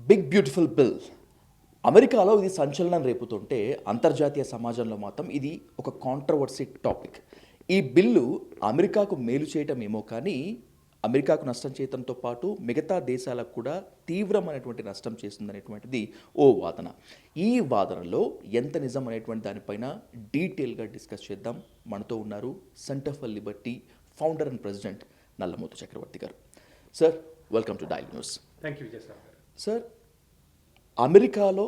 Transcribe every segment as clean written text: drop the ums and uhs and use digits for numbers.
Big beautiful bill అమెరికాలో ఇది సంచలనం రేపుతుంటే అంతర్జాతీయ సమాజంలో మాత్రం ఇది ఒక కాంట్రవర్సీ టాపిక్. ఈ బిల్లు అమెరికాకు మేలు చేయటం ఏమో కానీ అమెరికాకు నష్టం చేయడంతో పాటు మిగతా దేశాలకు కూడా తీవ్రమైనటువంటి నష్టం చేస్తుందనేటువంటిది ఓ వాదన. ఈ వాదనలో ఎంత నిజం అనేటువంటి దానిపైన డీటెయిల్గా డిస్కస్ చేద్దాం. మనతో ఉన్నారు centre for liberty founder and president Nallamothu Chakravarthi గారు. Sir, welcome to Dial News. Thank you Vijay sir. Sir, అమెరికాలో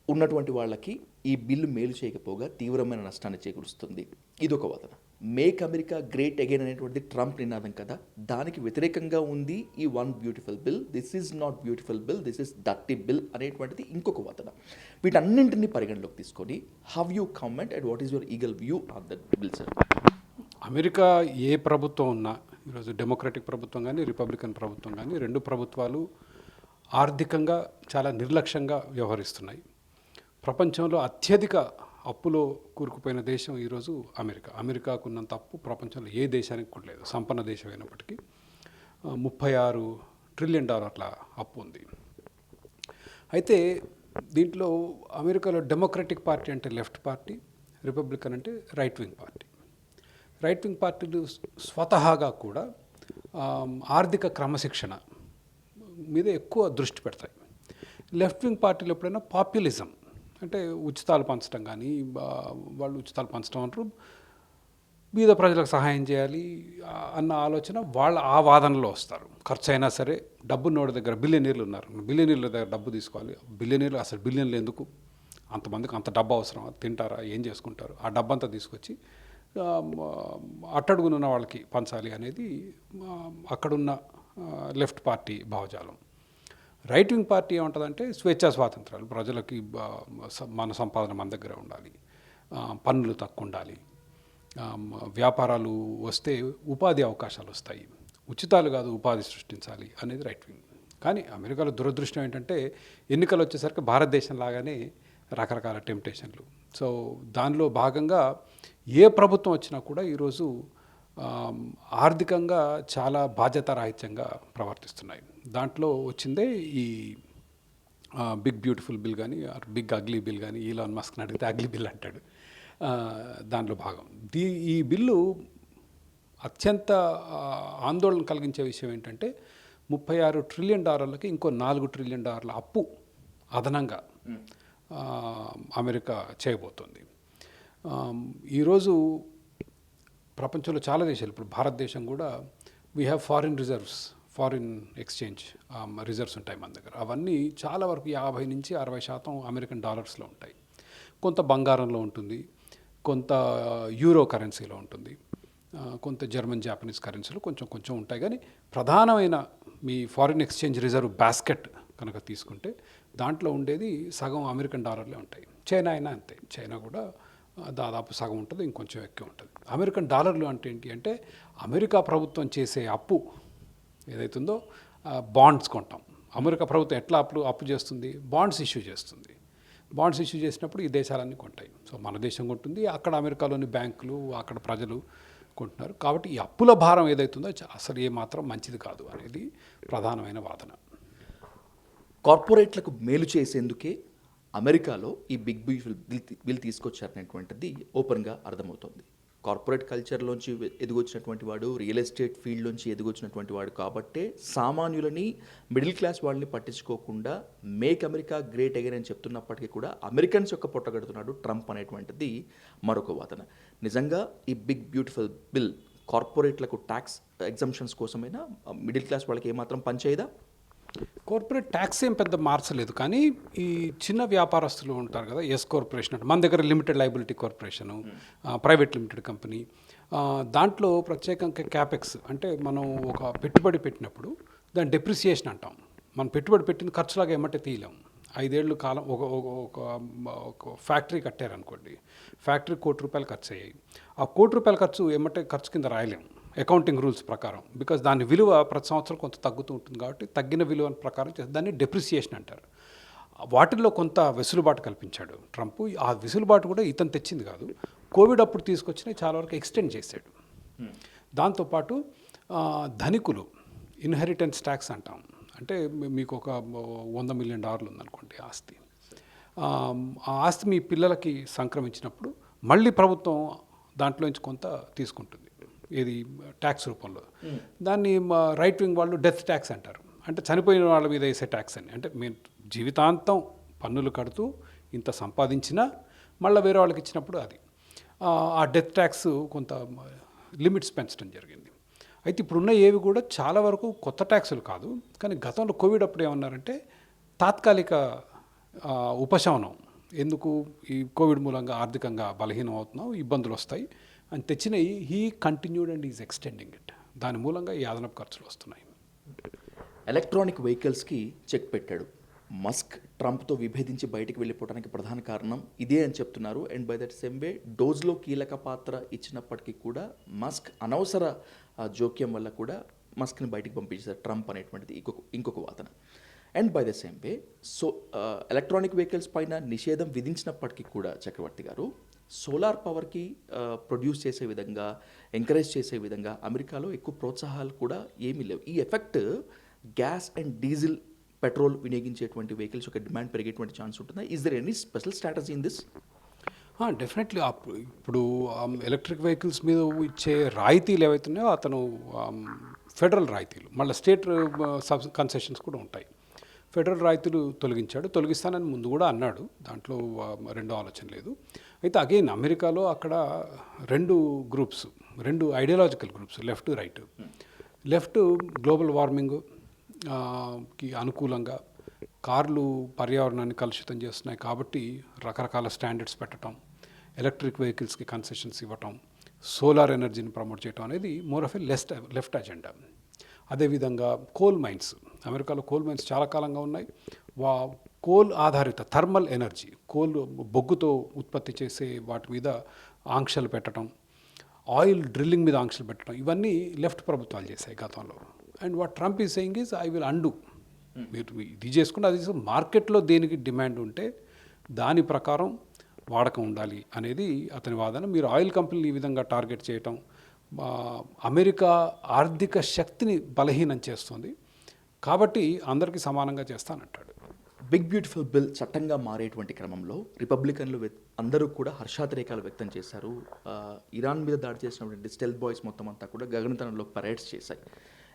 ఉన్నటువంటి వాళ్ళకి ఈ బిల్లు మేలు చేయకపోగా తీవ్రమైన నష్టాన్ని చేకూరుస్తుంది. ఇదొక వాదన. మేక్ అమెరికా గ్రేట్ అగైన్ అనేటువంటిది ట్రంప్ నినాదం కదా, దానికి వ్యతిరేకంగా ఉంది ఈ one beautiful bill. This is not beautiful bill, this is dirty bill అనేటువంటిది ఇంకొక వాదన. వీటన్నింటినీ పరిగణలోకి తీసుకొని how you comment and what is your eagle view on that bill sir? America ఏ ప్రభుత్వం ఉన్నా, ఈరోజు డెమోక్రటిక్ ప్రభుత్వం కానీ రిపబ్లికన్ ప్రభుత్వం కానీ, రెండు ప్రభుత్వాలు ఆర్థికంగా చాలా నిర్లక్ష్యంగా వ్యవహరిస్తున్నాయి. ప్రపంచంలో అత్యధిక అప్పులో కూరుకుపోయిన దేశం ఈరోజు అమెరికా. అమెరికాకున్నంత అప్పు ప్రపంచంలో ఏ దేశానికి కూడా లేదు. సంపన్న దేశం అయినప్పటికీ $36 ట్రిలియన్ అప్పు ఉంది. అయితే దీంట్లో అమెరికాలో డెమోక్రటిక్ పార్టీ అంటే లెఫ్ట్ పార్టీ, రిపబ్లికన్ అంటే right wing party. Right wing పార్టీలు స్వతహాగా కూడా ఆర్థిక క్రమశిక్షణ మీద ఎక్కువ దృష్టి పెడతాయి. లెఫ్ట్ వింగ్ పార్టీలు ఎప్పుడైనా పాపులిజం అంటే ఉచితాలు పంచడం కానీ, వాళ్ళు ఉచితాలు పంచడం అంటారు, బీద ప్రజలకు సహాయం చేయాలి అన్న ఆలోచన వాళ్ళ ఆ వాదనలో వస్తారు. ఖర్చు అయినా సరే, డబ్బు నోడి దగ్గర బిలియనీర్లు ఉన్నారు, బిలియనీర్ల దగ్గర డబ్బు తీసుకోవాలి. బిలియనీర్లు అసలు బిలియన్లు ఎందుకు, అంతమందికి అంత డబ్బు అవసరం, తింటారా, ఏం చేసుకుంటారు, ఆ డబ్బంతా తీసుకొచ్చి అట్టడుగునున్న వాళ్ళకి పంచాలి అనేది అక్కడున్న లెఫ్ట్ పార్టీ భావజాలం. రైట్ వింగ్ పార్టీ ఏముంటుందంటే స్వేచ్ఛా స్వాతంత్రాలు, ప్రజలకి మన సంపాదన మన దగ్గర ఉండాలి, పన్నులు తక్కువ ఉండాలి, వ్యాపారాలు వస్తే ఉపాధి అవకాశాలు వస్తాయి, ఉచితాలు కాదు ఉపాధి సృష్టించాలి అనేది రైట్ వింగ్. కానీ అమెరికాలో దురదృష్టం ఏంటంటే ఎన్నికలు వచ్చేసరికి భారతదేశం లాగానే రకరకాల టెంప్టేషన్లు. సో దానిలో భాగంగా ఏ ప్రభుత్వం వచ్చినా కూడా ఈరోజు ఆర్థికంగా చాలా బాధ్యతారాహిత్యంగా ప్రవర్తిస్తున్నాయి. దాంట్లో వచ్చిందే ఈ బిగ్ బ్యూటిఫుల్ బిల్ కానీ, బిగ్ అగ్లీ బిల్ కానీ, ఈలాన్ మస్క్ని అడిగితే అగ్లీ బిల్ అంటాడు. దాంట్లో భాగం ఈ బిల్లు అత్యంత ఆందోళన కలిగించే విషయం ఏంటంటే $36 ట్రిలియన్ ఇంకో $4 ట్రిలియన్ అప్పు అదనంగా అమెరికా చేయబోతోంది. ఈరోజు ప్రపంచంలో చాలా దేశాలు, ఇప్పుడు భారతదేశం కూడా we have foreign exchange reserves ఉంటాయి మన దగ్గర. అవన్నీ చాలా వరకు 50 నుంచి 60% అమెరికన్ డాలర్స్లో ఉంటాయి. కొంత బంగారంలో ఉంటుంది, కొంత యూరో కరెన్సీలో ఉంటుంది, కొంత జర్మన్ జాపనీస్ కరెన్సీలో కొంచెం ఉంటాయి. కానీ ప్రధానమైన మీ ఫారిన్ ఎక్స్చేంజ్ రిజర్వ్ బాస్కెట్ కనుక తీసుకుంటే దాంట్లో ఉండేది సగం అమెరికన్ డాలర్లే ఉంటాయి. చైనా అయినా అంతే, చైనా కూడా దాదాపు సగం ఉంటుంది, ఇంకొంచెం ఎక్కువ ఉంటుంది. అమెరికన్ డాలర్లు అంటే ఏంటి అంటే అమెరికా ప్రభుత్వం చేసే అప్పు ఏదైతుందో బాండ్స్ కొంటాం. అమెరికా ప్రభుత్వం ఎట్లా అప్పు చేస్తుంది, బాండ్స్ ఇష్యూ చేస్తుంది. బాండ్స్ ఇష్యూ చేసినప్పుడు ఈ దేశాలన్నీ కొంటాయి. సో మన దేశం కొంటుంది, అక్కడ అమెరికాలోని బ్యాంకులు, అక్కడ ప్రజలు కొంటున్నారు. కాబట్టి ఈ అప్పుల భారం ఏదైతుందో అసలు ఏమాత్రం మంచిది కాదు అనేది ప్రధానమైన వాదన. కార్పొరేట్లకు మేలు చేసేందుకే అమెరికాలో ఈ బిగ్ బ్యూటిఫుల్ బిల్ తీసుకొచ్చారనేటువంటిది ఓపెన్గా అర్థమవుతుంది. కార్పొరేట్ కల్చర్లోంచి ఎదిగొచ్చినటువంటి వాడు, రియల్ ఎస్టేట్ ఫీల్డ్లోంచి ఎదిగొచ్చినటువంటి వాడు కాబట్టే సామాన్యులని, మిడిల్ క్లాస్ వాళ్ళని పట్టించుకోకుండా మేక్ అమెరికా గ్రేట్ అగైన్ అని చెప్తున్నప్పటికీ కూడా అమెరికన్స్ యొక్క పొట్టగడుతున్నాడు ట్రంప్ అనేటువంటిది మరొక వాదన. నిజంగా ఈ బిగ్ బ్యూటిఫుల్ బిల్ కార్పొరేట్లకు ట్యాక్స్ ఎగ్జంప్షన్స్ కోసమైనా మిడిల్ క్లాస్ వాళ్ళకి ఏమాత్రం పనిచేయదా? కార్పొరేట్ ట్యాక్స్ ఏం పెద్ద మార్చలేదు, కానీ ఈ చిన్న వ్యాపారస్తులు ఉంటారు కదా, ఎస్ కార్పొరేషన్ అంటే మన దగ్గర limited liability corporation, private limited company, దాంట్లో ప్రత్యేకంగా క్యాపెక్స్ అంటే మనం ఒక పెట్టుబడి పెట్టినప్పుడు దాని డెప్రిసియేషన్ అంటాం. మనం పెట్టుబడి పెట్టిన ఖర్చులాగా ఏమంటే తీయలేము. 5 ఏళ్ళు కాలం ఒక ఫ్యాక్టరీ కట్టారనుకోండి, ఫ్యాక్టరీ ₹1,00,00,000 ఖర్చు అయ్యాయి. ఆ ₹1,00,00,000 ఖర్చు ఏమంటే ఖర్చు కింద రాయలేము అకౌంటింగ్ రూల్స్ ప్రకారం. బికాజ్ దాని విలువ ప్రతి సంవత్సరం కొంత తగ్గుతూ ఉంటుంది కాబట్టి తగ్గిన విలువ ప్రకారం దాన్ని డెప్రిసియేషన్ అంటారు. వాటిల్లో కొంత వెసులుబాటు కల్పించాడు ట్రంప్. ఆ వెసులుబాటు కూడా ఇతను తెచ్చింది కాదు, కోవిడ్ అప్పుడు తీసుకొచ్చినవి చాలా వరకు ఎక్స్టెండ్ చేశాడు. దాంతోపాటు ధనికులు ఇన్హెరిటెన్స్ ట్యాక్స్ అంటాం, అంటే మీకు ఒక $100 మిలియన్ ఉందనుకోండి ఆస్తి. ఆ ఆస్తి మీ పిల్లలకి సంక్రమించినప్పుడు మళ్ళీ ప్రభుత్వం దాంట్లోంచి కొంత తీసుకుంటుంది, ఏది ట్యాక్స్ రూపంలో. దాన్ని రైట్ వింగ్ వాళ్ళు డెత్ ట్యాక్స్ అంటారు. అంటే చనిపోయిన వాళ్ళ మీద వేసే ట్యాక్స్ అని. అంటే మీరు జీవితాంతం పన్నులు కడుతూ ఇంత సంపాదించినా మళ్ళీ వేరే వాళ్ళకి ఇచ్చినప్పుడు అది ఆ డెత్ ట్యాక్స్ కొంత లిమిట్స్ పెంచడం జరిగింది. అయితే ఇప్పుడున్న ఏవి కూడా చాలా వరకు కొత్త ట్యాక్సులు కాదు, కానీ గతంలో కోవిడ్ అప్పుడు ఏమన్నారంటే తాత్కాలిక ఉపశమనం. ఎందుకు? ఈ కోవిడ్ మూలంగా ఆర్థికంగా బలహీనం అవుతున్నాం, ఇబ్బందులు వస్తాయి అని తెచ్చినవి. He continued and is extending it. దాని మూలంగా ఈ అదనపు ఖర్చులు వస్తున్నాయి. ఎలక్ట్రానిక్ వెహికల్స్కి చెక్ పెట్టాడు మస్క్. ట్రంప్తో విభేదించి బయటికి వెళ్ళిపోవడానికి ప్రధాన కారణం ఇదే అని చెప్తున్నారు. And by that same way డోజ్లో కీలక పాత్ర ఇచ్చినప్పటికీ కూడా మస్క్ అనవసర జోక్యం వల్ల కూడా మస్క్ని బయటికి పంపించారు ట్రంప్ అనేటువంటిది ఇంకొక వాదన. And by the same way electronic vehicles పైన నిషేధం విధించినప్పటికీ కూడా చక్రవర్తి గారు సోలార్ పవర్కి ప్రొడ్యూస్ చేసే విధంగా, ఎంకరేజ్ చేసే విధంగా అమెరికాలో ఎక్కువ ప్రోత్సాహాలు కూడా ఏమీ లేవు. ఈ effect gas and diesel, petrol వినియోగించేటువంటి వెహికల్స్ ఒక డిమాండ్ పెరిగేటువంటి ఛాన్స్ ఉంటుందా? Is there any special strategy in this? Definitely. ఇప్పుడు ఎలక్ట్రిక్ వెహికల్స్ మీద ఇచ్చే రాయితీలు ఏవైతున్నాయో అతను ఫెడరల్ రాయితీలు, మళ్ళీ స్టేట్ కన్సెషన్స్ కూడా ఉంటాయి. ఫెడరల్ రాయితీలు తొలగిస్తానని ముందు కూడా అన్నాడు. దాంట్లో రెండో ఆలోచన లేదు. అయితే అగైన్ అమెరికాలో అక్కడ రెండు ideological groups, left right. Left global warming కి అనుకూలంగా కార్లు పర్యావరణాన్ని కలుషితం చేస్తున్నాయి కాబట్టి రకరకాల స్టాండర్డ్స్ పెట్టడం, ఎలక్ట్రిక్ వెహికల్స్కి కన్సెషన్స్ ఇవ్వటం, సోలార్ ఎనర్జీని ప్రమోట్ చేయడం అనేది more of a left agenda. అదేవిధంగా కోల్ మైన్స్, అమెరికాలో కోల్ మైన్స్ చాలా కాలంగా ఉన్నాయి. కోల్ ఆధారిత థర్మల్ ఎనర్జీ, కోల్ బొగ్గుతో ఉత్పత్తి చేసే వాటి మీద ఆంక్షలు పెట్టడం, ఆయిల్ డ్రిల్లింగ్ మీద ఆంక్షలు పెట్టడం, ఇవన్నీ లెఫ్ట్ ప్రభుత్వాలు చేశాయి గతంలో. And what Trump is saying is I will and. మీరు ఇది చేసుకుంటే అది మార్కెట్లో దేనికి డిమాండ్ ఉంటే దాని ప్రకారం వాడకం ఉండాలి అనేది అతని వాదన. మీరు ఆయిల్ కంపెనీలు ఈ విధంగా టార్గెట్ చేయటం అమెరికా ఆర్థిక శక్తిని బలహీనం చేస్తుంది కాబట్టి అందరికీ సమానంగా చేస్తానంటాడు. బిగ్ బ్యూటిఫుల్ బిల్ చట్టంగా మారేటువంటి క్రమంలో రిపబ్లికన్లు అందరూ కూడా హర్షాతిరేకాలు వ్యక్తం చేశారు. ఇరాన్ మీద దాడి చేసినటువంటి స్టెల్త్ బాయ్స్ మొత్తం అంతా కూడా గగనతనంలో పరేడ్స్ చేశాయి.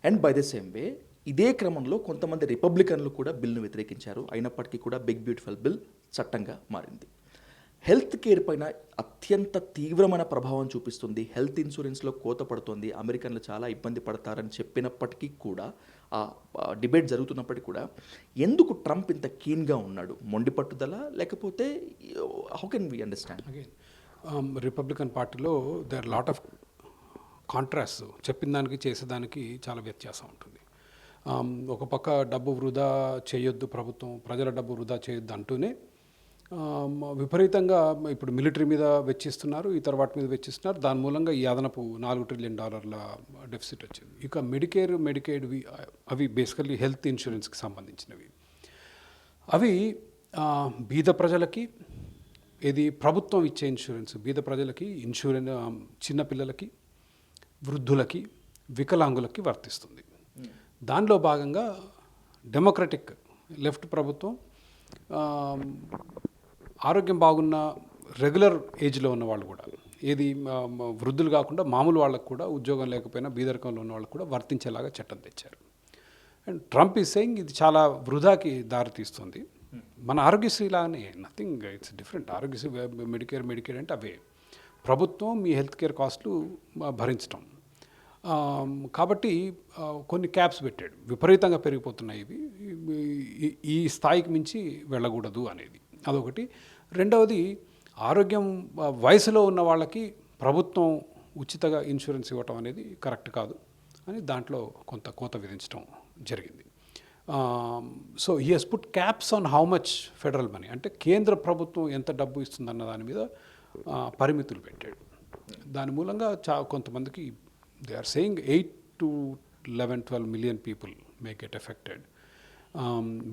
And by the same way ఇదే క్రమంలో కొంతమంది రిపబ్లికన్లు కూడా బిల్ను వ్యతిరేకించారు. అయినప్పటికీ కూడా బిగ్ బ్యూటిఫుల్ బిల్ చట్టంగా మారింది. హెల్త్ కేర్ పైన అత్యంత తీవ్రమైన ప్రభావం చూపిస్తుంది, హెల్త్ ఇన్సూరెన్స్లో కోత పడుతుంది, అమెరికన్లు చాలా ఇబ్బంది పడతారని చెప్పినప్పటికీ కూడా, ఆ డిబేట్ జరుగుతున్నప్పటికీ కూడా ఎందుకు ట్రంప్ ఇంత కీన్గా ఉన్నాడు? మొండి పట్టుదల, లేకపోతే how can we understand? Again Republican పార్టీలో దేర్ లాట్ ఆఫ్ కాంట్రాస్ట్. చెప్పిన దానికి చేసేదానికి చాలా వ్యత్యాసం ఉంటుంది. ఒక పక్క డబ్బు వృధా చేయొద్దు ప్రభుత్వం, ప్రజల డబ్బు వృధా చేయొద్దు అంటూనే విపరీతంగా ఇప్పుడు మిలిటరీ మీద వెచ్చిస్తున్నారు, ఇతర వాటి మీద వెచ్చిస్తున్నారు. దాని మూలంగా ఈ అదనపు $4 ట్రిలియన్ డెఫిసిట్ వచ్చింది. ఇక మెడికేడ్ అవి బేసికల్లీ హెల్త్ ఇన్సూరెన్స్కి సంబంధించినవి. అవి బీద ప్రజలకి, ఇది ప్రభుత్వం ఇచ్చే ఇన్సూరెన్స్ బీద ప్రజలకి, చిన్నపిల్లలకి, వృద్ధులకి, వికలాంగులకి వర్తిస్తుంది. దానిలో భాగంగా డెమోక్రటిక్ లెఫ్ట్ ప్రభుత్వం ఆరోగ్యం బాగున్న రెగ్యులర్ ఏజ్లో ఉన్న వాళ్ళు కూడా, ఏది వృద్ధులు కాకుండా మామూలు వాళ్ళకు కూడా, ఉద్యోగం లేకపోయినా బీదరికంలో ఉన్న వాళ్ళకు కూడా వర్తించేలాగా చట్టం తెచ్చారు. అండ్ ట్రంప్ ఈజ్ సెయింగ్ ఇది చాలా వృధాకి దారితీస్తుంది. మన ఆరోగ్యశ్రీలానే nothing, it's different. Aarogyasri Medicaid అంటే అవే ప్రభుత్వం మీ హెల్త్ కేర్ కాస్ట్లు భరించటం. కాబట్టి కొన్ని క్యాప్స్ పెట్టాడు, విపరీతంగా పెరిగిపోతున్నాయి ఇవి, ఈ స్థాయికి మించి వెళ్ళకూడదు అనేది అదొకటి. రెండవది ఆరోగ్యం వయసులో ఉన్న వాళ్ళకి ప్రభుత్వం ఉచితంగా ఇన్సూరెన్స్ ఇవ్వటం అనేది కరెక్ట్ కాదు అని దాంట్లో కొంత కోత విధించడం జరిగింది. So he has put caps on how much federal money, అంటే కేంద్ర ప్రభుత్వం ఎంత డబ్బు ఇస్తుందన్న దాని మీద పరిమితులు పెట్టాడు. దాని మూలంగా కొంతమందికి they are saying 8 to 11-12 million people may get affected.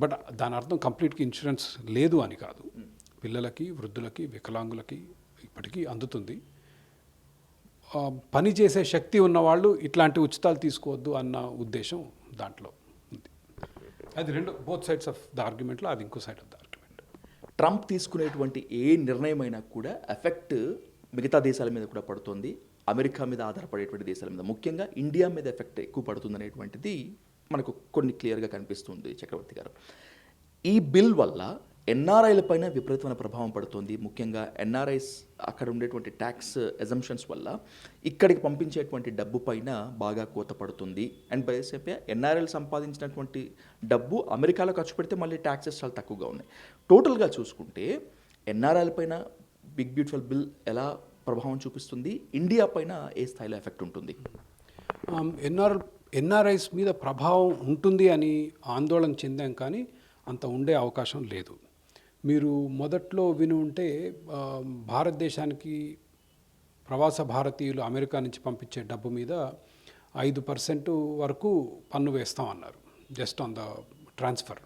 But దాని అర్థం కంప్లీట్గా ఇన్సూరెన్స్ లేదు అని కాదు. పిల్లలకి, వృద్ధులకి, వికలాంగులకి ఇప్పటికీ అందుతుంది. పని చేసే శక్తి ఉన్నవాళ్ళు ఇట్లాంటి ఉచితాలు తీసుకోవద్దు అన్న ఉద్దేశం దాంట్లో ఉంది. అది రెండు బోత్ సైడ్స్ ఆఫ్ ద ఆర్గ్యుమెంట్లో అది ఇంకో side of the argument. Trump తీసుకునేటువంటి ఏ నిర్ణయమైనా కూడా ఎఫెక్ట్ మిగతా దేశాల మీద కూడా పడుతుంది, అమెరికా మీద ఆధారపడేటువంటి దేశాల మీద, ముఖ్యంగా ఇండియా మీద ఎఫెక్ట్ ఎక్కువ పడుతుంది అనేటువంటిది మనకు కొన్ని క్లియర్గా కనిపిస్తుంది చక్రవర్తి గారు. ఈ బిల్ వల్ల ఎన్ఆర్ఐల పైన విపరీతమైన ప్రభావం పడుతుంది. ముఖ్యంగా ఎన్ఆర్ఐస్ అక్కడ ఉండేటువంటి ట్యాక్స్ ఎజంప్షన్స్ వల్ల ఇక్కడికి పంపించేటువంటి డబ్బు పైన బాగా కోత పడుతుంది. అండ్ బైసేపే ఎన్ఆర్ఐలు సంపాదించినటువంటి డబ్బు అమెరికాలో ఖర్చు పెడితే మళ్ళీ ట్యాక్సెస్ చాలా తక్కువగా ఉన్నాయి. టోటల్గా చూసుకుంటే ఎన్ఆర్ఐల పైన బిగ్ బ్యూటిఫుల్ బిల్ ఎలా ప్రభావం చూపిస్తుంది, ఇండియా పైన ఏ స్థాయిలో ఎఫెక్ట్ ఉంటుంది? ఎన్ఆర్ఐస్ మీద ప్రభావం ఉంటుంది అని ఆందోళన చెందాం, కానీ అంత ఉండే అవకాశం లేదు. మీరు మొదట్లో విని ఉంటే భారతదేశానికి ప్రవాస భారతీయులు అమెరికా నుంచి పంపించే డబ్బు మీద 5% వరకు పన్ను వేస్తామన్నారు, జస్ట్ ఆన్ ద ట్రాన్స్ఫర్.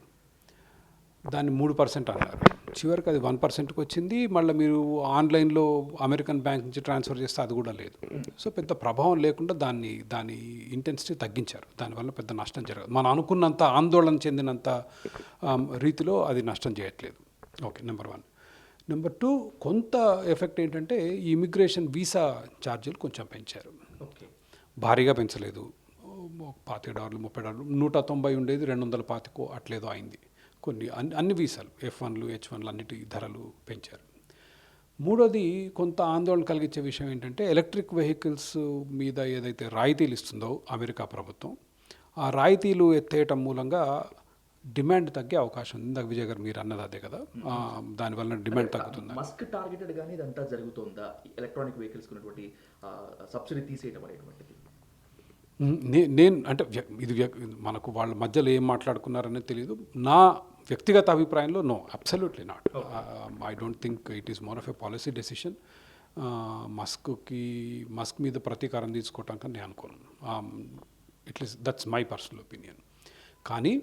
దాన్ని 3% అన్నారు. చివరికి అది 1%కి వచ్చింది. మళ్ళీ మీరు ఆన్లైన్లో అమెరికన్ బ్యాంక్ నుంచి ట్రాన్స్ఫర్ చేస్తే అది కూడా లేదు. సో పెద్ద ప్రభావం లేకుండా దాని ఇంటెన్సిటీ తగ్గించారు. దానివల్ల పెద్ద నష్టం జరగదు. మనం అనుకున్నంత ఆందోళన చెందినంత రీతిలో అది నష్టం చేయట్లేదు. Okay, number 1. నెంబర్ 2, కొంత ఎఫెక్ట్ ఏంటంటే ఈ ఇమిగ్రేషన్ వీసా ఛార్జీలు కొంచెం పెంచారు. భారీగా పెంచలేదు. $20, $30, 190 ఉండేది 225 అట్లేదో అయింది. కొన్ని అన్ని వీసాలు F1లు H1లు అన్నిటి ధరలు పెంచారు. మూడోది, కొంత ఆందోళన కలిగించే విషయం ఏంటంటే ఎలక్ట్రిక్ వెహికల్స్ మీద ఏదైతే రాయితీలు ఇస్తుందో అమెరికా ప్రభుత్వం, ఆ రాయితీలు ఎత్తేయటం మూలంగా డిమాండ్ తగ్గే అవకాశం ఉంది. ఇందాక విజయ్ గారు మీరు అన్నది అదే కదా, దానివల్ల డిమాండ్ తగ్గుతుంది. మస్క్ టార్గెటెడ్ గానీ ఇదంతా జరుగుతుందా, ఎలక్ట్రానిక్ వెహికల్స్ ఉన్నటువంటి సబ్సిడీ తీసేయడం అనేటువంటిది? నేను అంటే ఇది మనకు వాళ్ళ మధ్యలో ఏం మాట్లాడుకున్నారనేది తెలియదు. నా వ్యక్తిగత అభిప్రాయంలో no, absolutely not. I don't think it is more of a policy decision. Musk మీద ప్రతీకారం తీసుకోవటానికి నేను అనుకోను. At least that's my personal opinion. కానీ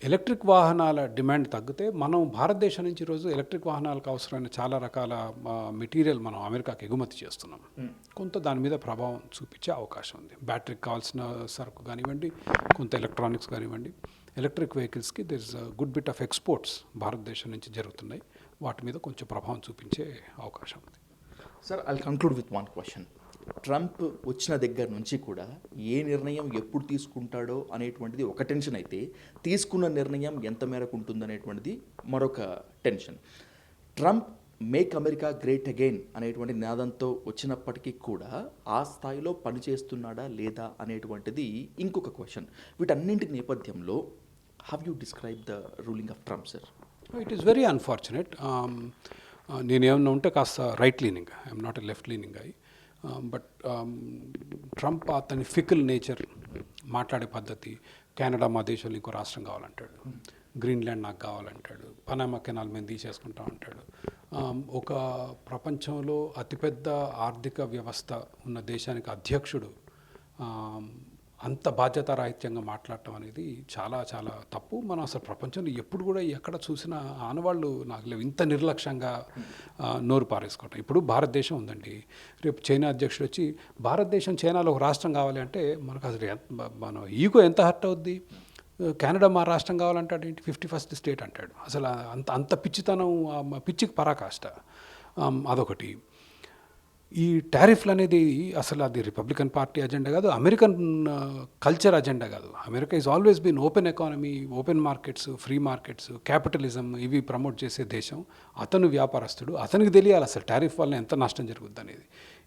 ఎలక్ట్రిక్ వాహనాల డిమాండ్ తగ్గితే మనం భారతదేశం నుంచి ఈరోజు ఎలక్ట్రిక్ వాహనాలకు అవసరమైన చాలా రకాల మెటీరియల్ మనం అమెరికాకి ఎగుమతి చేస్తున్నాం. కొంత దాని మీద ప్రభావం చూపించే అవకాశం ఉంది. బ్యాటరీకి కావాల్సిన సరుకు కానివ్వండి, కొంత ఎలక్ట్రానిక్స్ కానివ్వండి, ఎలక్ట్రిక్ వెహికల్స్కి there is a good bit of exports భారతదేశం నుంచి జరుగుతున్నాయి. వాటి మీద కొంచెం ప్రభావం చూపించే అవకాశం ఉంది. Sir, I conclude with one question. Trump వచ్చిన దగ్గర నుంచి కూడా ఏ నిర్ణయం ఎప్పుడు తీసుకుంటాడో అనేటువంటిది ఒక టెన్షన్ అయితే, తీసుకున్న నిర్ణయం ఎంత మేరకు ఉంటుందనేటువంటిది మరొక tension. Trump make America great again అనేటువంటి నినాదంతో వచ్చినప్పటికీ కూడా ఆ స్థాయిలో పనిచేస్తున్నాడా లేదా అనేటువంటిది ఇంకొక క్వశ్చన్. వీటన్నింటి నేపథ్యంలో how you describe the ruling of Trump, sir? It is very unfortunate. నేనేమన్నా ఉంటే కాస్త right leaning, I'm not a left leaning అయ్యి. బట్ ట్రంప్ అతని ఫికల్ నేచర్, మాట్లాడే పద్ధతి, కెనడా మా దేశంలో ఇంకో రాష్ట్రం కావాలంటాడు, గ్రీన్లాండ్ నాకు కావాలంటాడు, పనామా కెనాల్ మేము తీసేసుకుంటాం అంటాడు. ఒక ప్రపంచంలో అతిపెద్ద ఆర్థిక వ్యవస్థ ఉన్న దేశానికి అధ్యక్షుడు అంత బాధ్యతారాహిత్యంగా మాట్లాడటం అనేది చాలా చాలా తప్పు. మనం అసలు ప్రపంచంలో ఎప్పుడు కూడా ఎక్కడ చూసినా ఆనవాళ్ళు నాకు లేవు ఇంత నిర్లక్ష్యంగా నోరు పారేసుకోవటం. ఇప్పుడు భారతదేశం ఉందండి, రేపు చైనా అధ్యక్షుడు వచ్చి భారతదేశం చైనాలో ఒక రాష్ట్రం కావాలి అంటే మనకు అసలు మన ఈగో ఎంత హర్ట్ అవుద్ది. కెనడా మా రాష్ట్రం కావాలంటాడు ఏంటి, 51st స్టేట్ అంటాడు. అసలు అంత పిచ్చితనం, పిచ్చికి పరాకాష్ట. అదొకటి. ఈ టారిఫ్లు అనేది అసలు అది రిపబ్లికన్ పార్టీ అజెండా కాదు, అమెరికన్ కల్చర్ అజెండా కాదు. America is always been open economy, open markets, free markets, capitalism ఇవి ప్రమోట్ చేసే దేశం. అతను వ్యాపారస్తుడు, అతనికి తెలియాలి అసలు టారిఫ్ వల్ల ఎంత నష్టం జరుగుద్ది అనేది.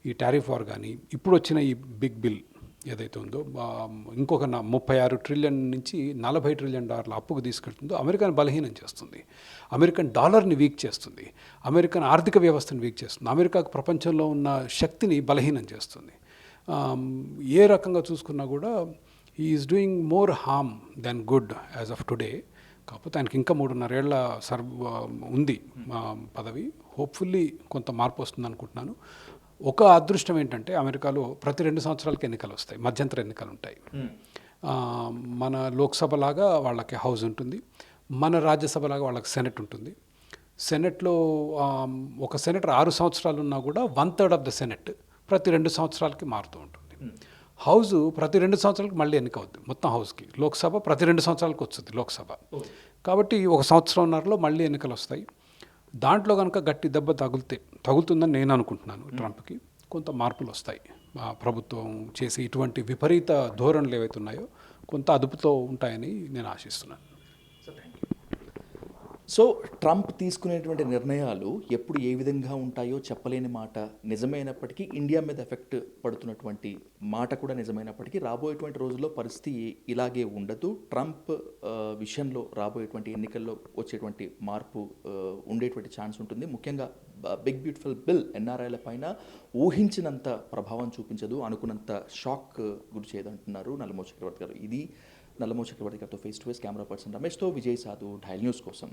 ఈ టారిఫ్ వార్ కానీ ఇప్పుడు వచ్చిన ఈ బిగ్ బిల్ ఏదైతే ఉందో ఇంకొక 36 ట్రిలియన్ నుంచి $40 ట్రిలియన్ అప్పుకు తీసుకెళ్తుందో అమెరికాను బలహీనం చేస్తుంది, అమెరికన్ డాలర్ని వీక్ చేస్తుంది, అమెరికన్ ఆర్థిక వ్యవస్థను వీక్ చేస్తుంది, అమెరికాకు ప్రపంచంలో ఉన్న శక్తిని బలహీనం చేస్తుంది. ఏ రకంగా చూసుకున్నా కూడా he is doing more harm than good as of today. కాకపోతే ఆయనకి ఇంకా 3.5 ఏళ్ల ఉంది పదవి. హోప్ఫుల్లీ కొంత మార్పు వస్తుంది అనుకుంటున్నాను. ఒక అదృష్టం ఏంటంటే అమెరికాలో ప్రతి 2 సంవత్సరాలకి ఎన్నికలు వస్తాయి, మధ్యంతర ఎన్నికలు ఉంటాయి. మన లోక్సభ లాగా వాళ్ళకి హౌస్ ఉంటుంది, మన రాజ్యసభ లాగా వాళ్ళకి సెనెట్ ఉంటుంది. సెనెట్లో ఒక సెనెటర్ 6 సంవత్సరాలు ఉన్నా కూడా 1/3 ఆఫ్ ద సెనెట్ ప్రతి 2 సంవత్సరాలకి మారుతూ ఉంటుంది. హౌస్ ప్రతి 2 సంవత్సరాలకు మళ్ళీ ఎన్నిక అవుద్ది మొత్తం హౌస్కి. లోక్సభ ప్రతి 2 సంవత్సరాలకు వస్తుంది లోక్సభ. కాబట్టి ఒక సంవత్సరంన్నరలో మళ్ళీ ఎన్నికలు వస్తాయి. దాంట్లో కనుక గట్టి దెబ్బ తగులుతుందని నేను అనుకుంటున్నాను. ట్రంప్కి కొంత మార్పులు వస్తాయి. ప్రభుత్వం చేసే ఇటువంటి విపరీత ధోరణులు ఏవైతే ఉన్నాయో కొంత అదుపుతో ఉంటాయని నేను ఆశిస్తున్నాను. సో ట్రంప్ తీసుకునేటువంటి నిర్ణయాలు ఎప్పుడు ఏ విధంగా ఉంటాయో చెప్పలేని మాట నిజమైనప్పటికీ, ఇండియా మీద ఎఫెక్ట్ పడుతున్నటువంటి మాట కూడా నిజమైనప్పటికీ, రాబోయేటువంటి రోజుల్లో పరిస్థితి ఇలాగే ఉండదు. ట్రంప్ విషయంలో రాబోయేటువంటి ఎన్నికల్లో వచ్చేటువంటి మార్పు ఉండేటువంటి ఛాన్స్ ఉంటుంది. ముఖ్యంగా బిగ్ బ్యూటిఫుల్ బిల్ ఎన్ఆర్ఐల పైన ఊహించినంత ప్రభావం చూపించదు, అనుకున్నంత షాక్ గురి చేయదంటున్నారు నల్లమో చక్రవర్తి గారు. ఇది నల్లమో చక్రవర్తి గారితో face to face. Camera person రమేష్తో విజయ్ సాధు, ఢైల్ న్యూస్ కోసం.